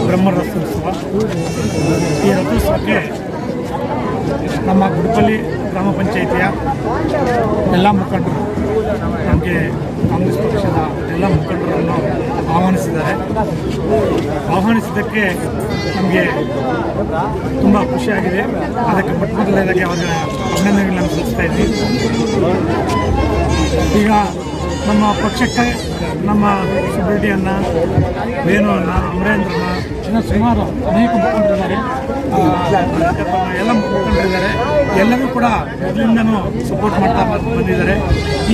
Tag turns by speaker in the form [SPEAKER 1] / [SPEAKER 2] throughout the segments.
[SPEAKER 1] ಬ್ರಹ್ಮ ರಥೋತ್ಸವ. ಈ ರಥೋತ್ಸವಕ್ಕೆ ನಮ್ಮ ಗುಡ್ಪಲ್ಲಿ ಗ್ರಾಮ ಪಂಚಾಯಿತಿಯ ಎಲ್ಲ ಮುಖಂಡರು, ನಮಗೆ ಕಾಂಗ್ರೆಸ್ ಪಕ್ಷದ ಎಲ್ಲ ಮುಖಂಡರನ್ನು ಆಹ್ವಾನಿಸಿದ್ದಕ್ಕೆ ನಮಗೆ ತುಂಬ ಖುಷಿಯಾಗಿದೆ. ಅದಕ್ಕೆ ಮೊದಲನೇದಾಗಿ ಅವರ ಅಭಿನಂದನೆಗಳನ್ನು ಸಲ್ಲಿಸ್ತಾ ಇದ್ವಿ. ಈಗ ನಮ್ಮ ಪಕ್ಷಕ್ಕೆ ನಮ್ಮ ಸುಬ್ರಹ್ಮಣ್ಯನ್ನ, ವೇಣುವನ್ನ, ಅಮರೇಂದ್ರನ, ಇನ್ನು ಸುಮಾರು ಅನೇಕ ಮುಖಂಡರಿದ್ದಾರೆ, ಎಲ್ಲ ಮುಖಂಡರಿದ್ದಾರೆ. ಎಲ್ಲರೂ ಕೂಡ ಮೊದಲಿಂದನೂ ಸಪೋರ್ಟ್ ಮಾಡ್ತಾ ಬಂದಿದ್ದಾರೆ.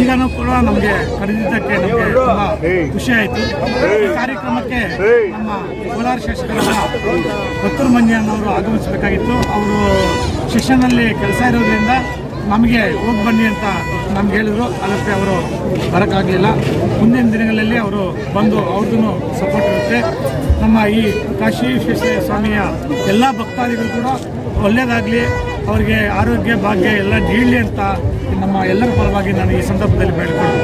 [SPEAKER 1] ಈಗನೂ ಕೂಡ ನಮಗೆ ಕರೆದಿದ್ದಕ್ಕೆ ನಮಗೆ ತುಂಬ ಖುಷಿ ಆಯಿತು. ಈ ಕಾರ್ಯಕ್ರಮಕ್ಕೆ ನಮ್ಮ ಕೋಲಾರ ಶಾಸಕರಾದ ಕೊತ್ತೂರು ಮಂಜಣ್ಣವರು ಆಗಮಿಸಬೇಕಾಗಿತ್ತು. ಅವರು ಸೆಷನ್ನಲ್ಲಿ ಕೆಲಸ ಇರೋದ್ರಿಂದ ನಮಗೆ ಹೋಗಿ ಬನ್ನಿ ಅಂತ ನಮ್ಗೆ ಹೇಳಿದ್ರು. ಅದಕ್ಕೆ ಅವರು ಬರೋಕ್ಕಾಗಲಿಲ್ಲ. ಮುಂದಿನ ದಿನಗಳಲ್ಲಿ ಅವರು ಬಂದು ಅವ್ರದ್ದು ಸಪೋರ್ಟ್ ಇರುತ್ತೆ. ನಮ್ಮ ಈ ಕಾಶಿ ವಿಶ್ವೇಶ್ವರ ಸ್ವಾಮಿಯ ಎಲ್ಲ ಭಕ್ತಾದಿಗಳು ಕೂಡ ಒಳ್ಳೆಯದಾಗಲಿ, ಅವರಿಗೆ ಆರೋಗ್ಯ ಭಾಗ್ಯ ಎಲ್ಲ ನೀಡಲಿ ಅಂತ ನಮ್ಮ ಎಲ್ಲರ ಪರವಾಗಿ ನಾನು ಈ ಸಂದರ್ಭದಲ್ಲಿ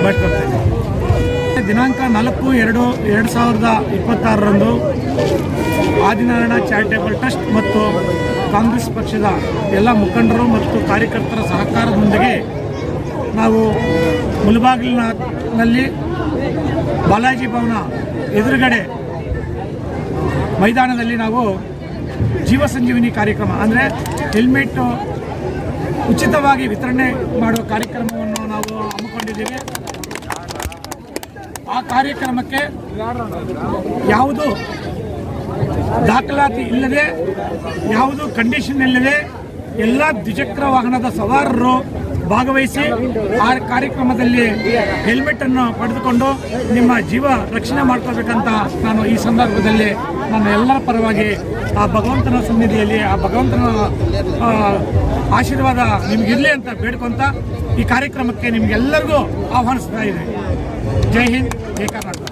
[SPEAKER 1] ಬೇಡ್ಕೊಳ್ತೇನೆ. ದಿನಾಂಕ 4/2/2026 ಆದಿನಾರಾಯಣ ಚಾರಿಟೇಬಲ್ ಟ್ರಸ್ಟ್ ಮತ್ತು ಕಾಂಗ್ರೆಸ್ ಪಕ್ಷದ ಎಲ್ಲ ಮುಖಂಡರು ಮತ್ತು ಕಾರ್ಯಕರ್ತರ ಸಹಕಾರದೊಂದಿಗೆ ನಾವು ಮುಳಬಾಗಿಲಿನಲ್ಲಿ ಬಾಲಾಜಿ ಭವನ ಎದುರುಗಡೆ ಮೈದಾನದಲ್ಲಿ ನಾವು ಜೀವ ಸಂಜೀವಿನಿ ಕಾರ್ಯಕ್ರಮ ಅಂದರೆ ಹೆಲ್ಮೆಟ್ ಉಚಿತವಾಗಿ ವಿತರಣೆ ಮಾಡುವ ಕಾರ್ಯಕ್ರಮವನ್ನು ನಾವು ಹಮ್ಮಿಕೊಂಡಿದ್ದೀವಿ. ಆ ಕಾರ್ಯಕ್ರಮಕ್ಕೆ ಯಾವುದು ದಾಖಲಾತಿ ಇಲ್ಲದೆ, ಯಾವುದು ಕಂಡೀಷನ್ ಇಲ್ಲದೆ ಎಲ್ಲ ದ್ವಿಚಕ್ರ ವಾಹನದ ಸವಾರರು ಭಾಗವಹಿಸಿ ಆ ಕಾರ್ಯಕ್ರಮದಲ್ಲಿ ಹೆಲ್ಮೆಟನ್ನು ಪಡೆದುಕೊಂಡು ನಿಮ್ಮ ಜೀವ ರಕ್ಷಣೆ ಮಾಡ್ಕೋಬೇಕಂತ ನಾನು ಈ ಸಂದರ್ಭದಲ್ಲಿ ನನ್ನ ಎಲ್ಲರ ಪರವಾಗಿ ಆ ಭಗವಂತನ ಸನ್ನಿಧಿಯಲ್ಲಿ ಆ ಭಗವಂತನ ಆಶೀರ್ವಾದ ನಿಮಗಿರಲಿ ಅಂತ ಬೇಡ್ಕೊತ ಈ ಕಾರ್ಯಕ್ರಮಕ್ಕೆ ನಿಮಗೆಲ್ಲರಿಗೂ ಆಹ್ವಾನಿಸ್ತಾ ಇದ್ದೀನಿ. ಜೈ ಹಿಂದ್, ಜೈ ಕರ್ನಾಟಕ.